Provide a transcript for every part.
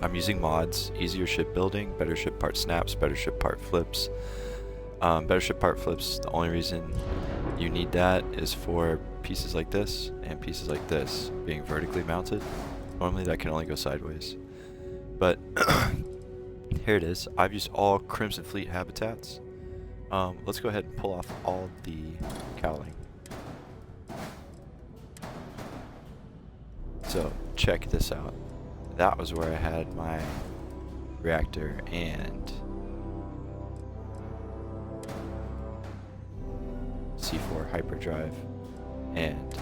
I'm using mods, easier ship building, better ship part snaps, better ship part flips. Better ship part flips, the only reason you need that is for pieces like this and pieces like this being vertically mounted. Normally that can only go sideways. But here it is. I've used all Crimson Fleet habitats. Let's go ahead and pull off all the cowling. So check this out. That was where I had my reactor and C4 hyperdrive and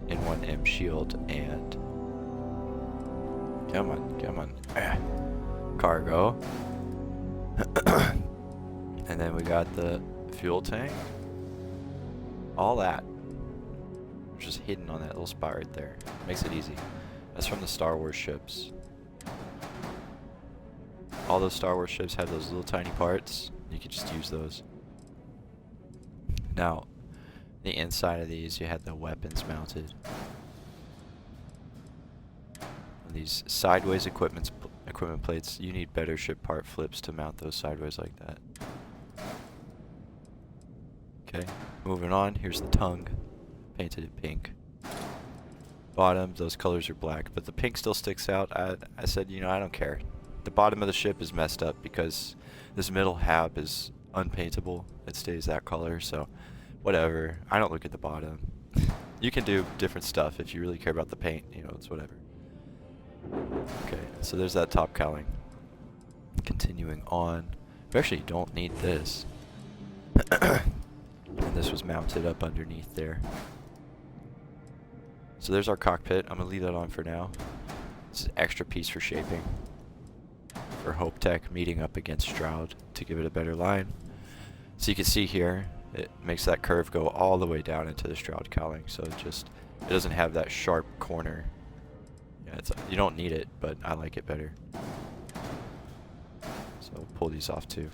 N1M shield and come on cargo. And then we got the fuel tank. All that just hidden on that little spot right there. Makes it easy. That's from the Star Wars ships. All those Star Wars ships have those little tiny parts. You can just use those. Now, the inside of these, you had the weapons mounted. These sideways equipment plates, you need better ship part flips to mount those sideways like that. Okay, moving on, here's the tongue, painted in pink. Bottom, those colors are black, but the pink still sticks out. I said, you know, I don't care. The bottom of the ship is messed up because this middle hab is unpaintable. It stays that color, so whatever. I don't look at the bottom. You can do different stuff if you really care about the paint, you know, it's whatever. Okay, so there's that top cowling. Continuing on. We actually don't need this. And this was mounted up underneath there. So there's our cockpit. I'm going to leave that on for now. This is an extra piece for shaping. For Hope Tech meeting up against Stroud to give it a better line. So you can see here, it makes that curve go all the way down into the Stroud cowling. So it doesn't have that sharp corner. Yeah, you don't need it, but I like it better. So we'll pull these off too.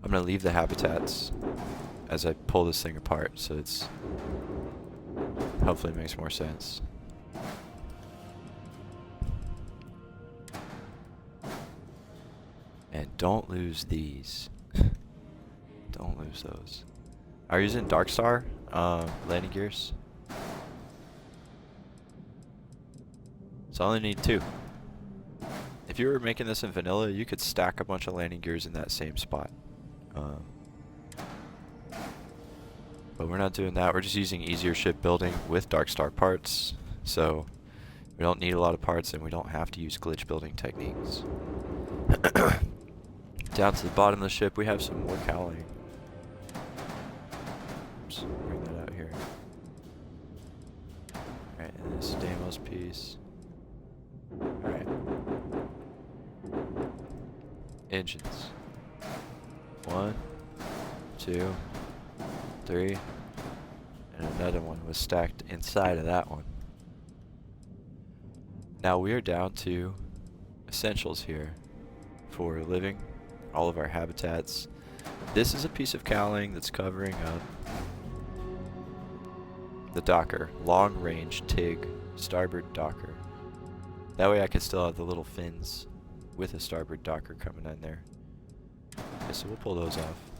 I'm going to leave the habitats as I pull this thing apart, so it's hopefully makes more sense. And don't lose these. Don't lose those. Are you using Darkstar landing gears? So I only need 2. If you were making this in vanilla, you could stack a bunch of landing gears in that same spot. But we're not doing that. We're just using easier ship building with Darkstar parts. So we don't need a lot of parts and we don't have to use glitch building techniques. Down to the bottom of the ship, we have some more cowling. Oops, bring that out here. Alright, and this Deimos piece. Alright. Engines. 1, 2, 3, and another one was stacked inside of that one. Now we are down to essentials here for living, all of our habitats. This is a piece of cowling that's covering up the docker, long range TIG starboard docker. That way I can still have the little fins with a starboard docker coming in there. Okay, so we'll pull those off.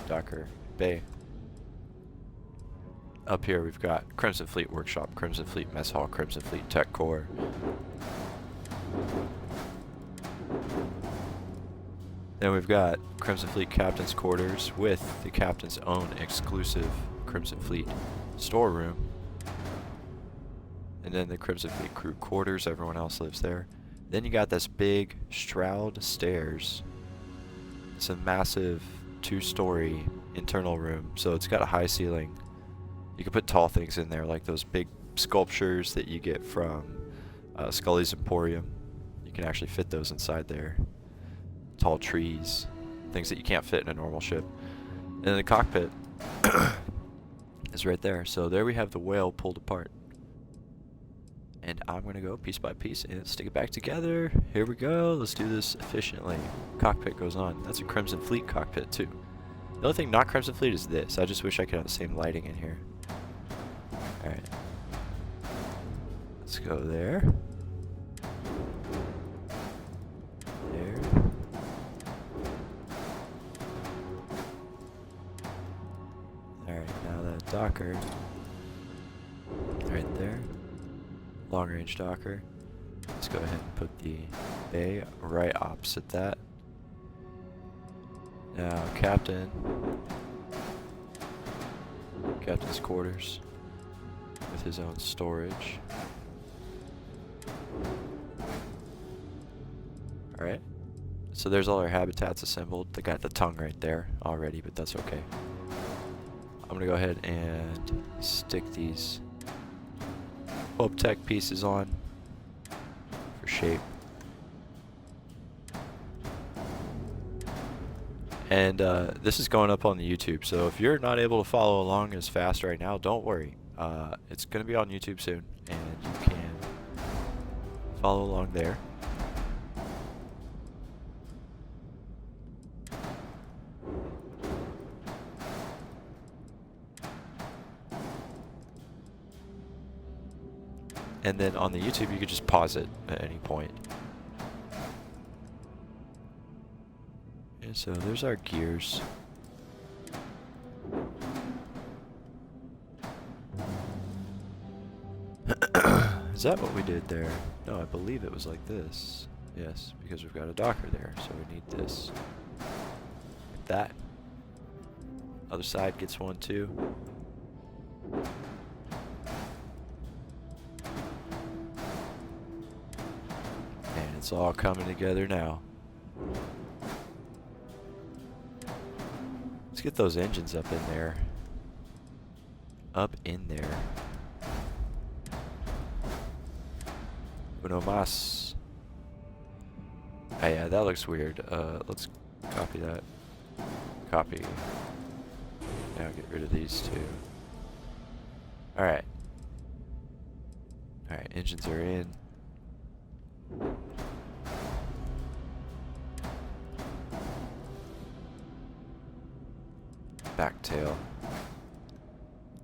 Docker bay. Up here we've got Crimson Fleet Workshop, Crimson Fleet Mess Hall, Crimson Fleet Tech Core. Then we've got Crimson Fleet Captain's Quarters with the Captain's own exclusive Crimson Fleet storeroom. And then the Crimson Fleet Crew Quarters, everyone else lives there. Then you got this big Stroud stairs. It's a massive 2-story internal room, so it's got a high ceiling. You can put tall things in there, like those big sculptures that you get from Scully's Emporium. You can actually fit those inside there. Tall trees, things that you can't fit in a normal ship. And then the cockpit is right there. So there we have the whale pulled apart. And I'm going to go piece by piece and stick it back together. Here we go. Let's do this efficiently. Cockpit goes on. That's a Crimson Fleet cockpit too. The only thing not Crimson Fleet is this. I just wish I could have the same lighting in here. Alright. Let's go there. There. Alright, now that Docker. Right there. Long range Docker. Let's go ahead and put the bay right opposite that. Now, Captain's quarters with his own storage. Alright, so there's all our habitats assembled. They got the tongue right there already, but that's okay. I'm gonna go ahead and stick these Pulp Tech pieces on for shape. And this is going up on the YouTube, so if you're not able to follow along as fast right now, don't worry. It's going to be on YouTube soon, and you can follow along there. And then on the YouTube, you could just pause it at any point. And so there's our gears. Is that what we did there? No, I believe it was like this. Yes, because we've got a Docker there, so we need this. Like that. Other side gets one too. And it's all coming together now. Let's get those engines up in there. Up in there. Uno mas. Oh yeah, that looks weird. Let's copy that. Copy. Now get rid of these two. Alright. Alright, engines are in. Back tail.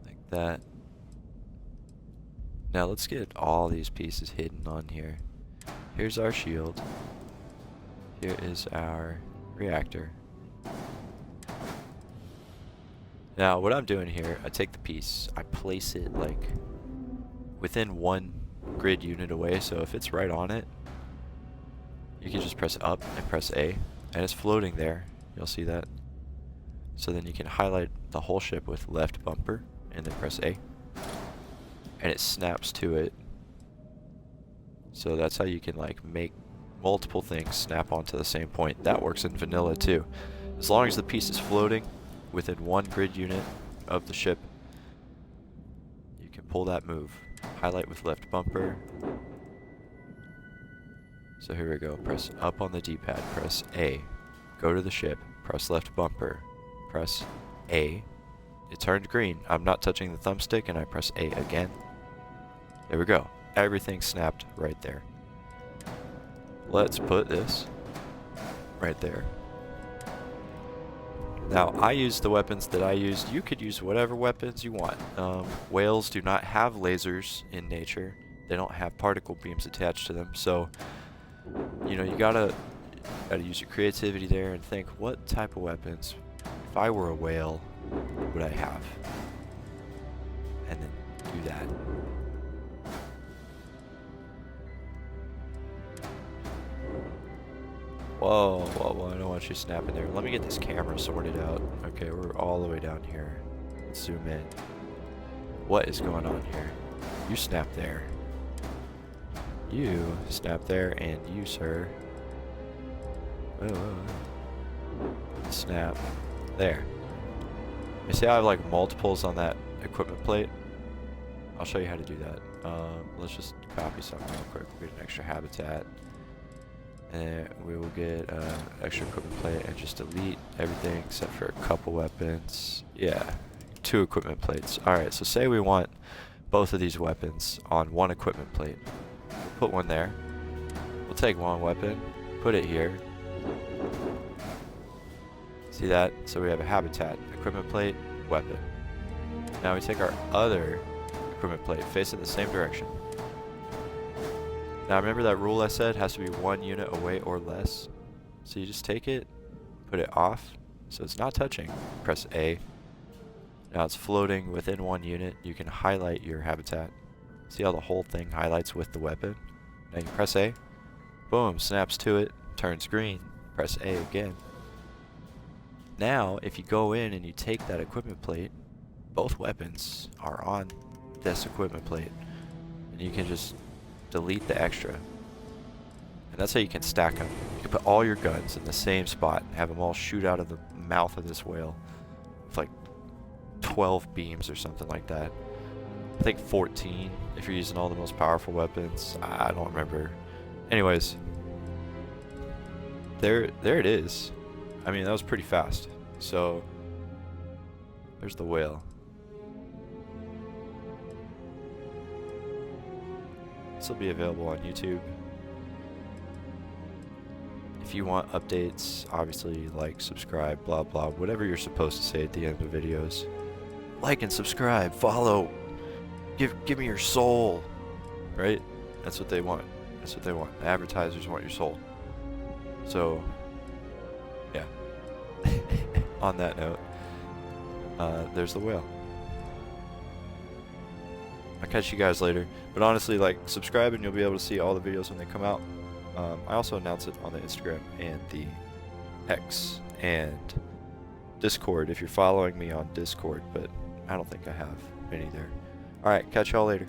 Like that. Now let's get all these pieces hidden on here. Here's our shield. Here is our reactor. Now what I'm doing here, I take the piece, I place it like within one grid unit away, so if it's right on it, you can just press up and press A, and it's floating there. You'll see that. So then you can highlight the whole ship with left bumper and then press A. And it snaps to it. So that's how you can like make multiple things snap onto the same point. That works in vanilla too. As long as the piece is floating within one grid unit of the ship, you can pull that move. Highlight with left bumper. So here we go. Press up on the D-pad. Press A. Go to the ship. Press left bumper. Press A. It turned green. I'm not touching the thumbstick, and I press A again. There we go. Everything snapped right there. Let's put this right there. Now, I use the weapons that I used. You could use whatever weapons you want. Whales do not have lasers in nature. They don't have particle beams attached to them. So, you know, you gotta use your creativity there and think, what type of weapons, if I were a whale, would I have? And then do that. Whoa, whoa, whoa, I don't want you snapping there. Let me get this camera sorted out. Okay, we're all the way down here. Let's zoom in. What is going on here? You snap there. You snap there, and you, sir. Whoa, whoa, whoa. Snap. There. You see how I have like multiples on that equipment plate? I'll show you how to do that. Let's just copy something real quick. We'll get an extra habitat. And we will get extra equipment plate and just delete everything except for a couple weapons. Yeah, 2 equipment plates. Alright, so say we want both of these weapons on one equipment plate. We'll put one there. We'll take one weapon, put it here. See that? So we have a habitat, equipment plate, weapon. Now we take our other equipment plate, face it the same direction. Now remember that rule I said has to be 1 unit away or less? So you just take it, put it off, so it's not touching. Press A. Now it's floating within 1 unit. You can highlight your habitat. See how the whole thing highlights with the weapon? Now you press A. Boom, snaps to it, turns green. Press A again. Now, if you go in and you take that equipment plate, both weapons are on this equipment plate. And you can just delete the extra. And that's how you can stack them. You can put all your guns in the same spot and have them all shoot out of the mouth of this whale. With like 12 beams or something like that. I think 14 if you're using all the most powerful weapons. I don't remember. Anyways, there it is. I mean, that was pretty fast. So there's the whale. This will be available on YouTube. If you want updates, obviously like, subscribe, blah blah, whatever you're supposed to say at the end of videos. Like and subscribe, follow, give me your soul, right? That's what they want. That's what they want. The advertisers want your soul. So, yeah. On that note, there's the whale. I'll catch you guys later. But honestly, like, subscribe and you'll be able to see all the videos when they come out. I also announce it on the Instagram and the X and Discord if you're following me on Discord, but I don't think I have any there. Alright, catch y'all later.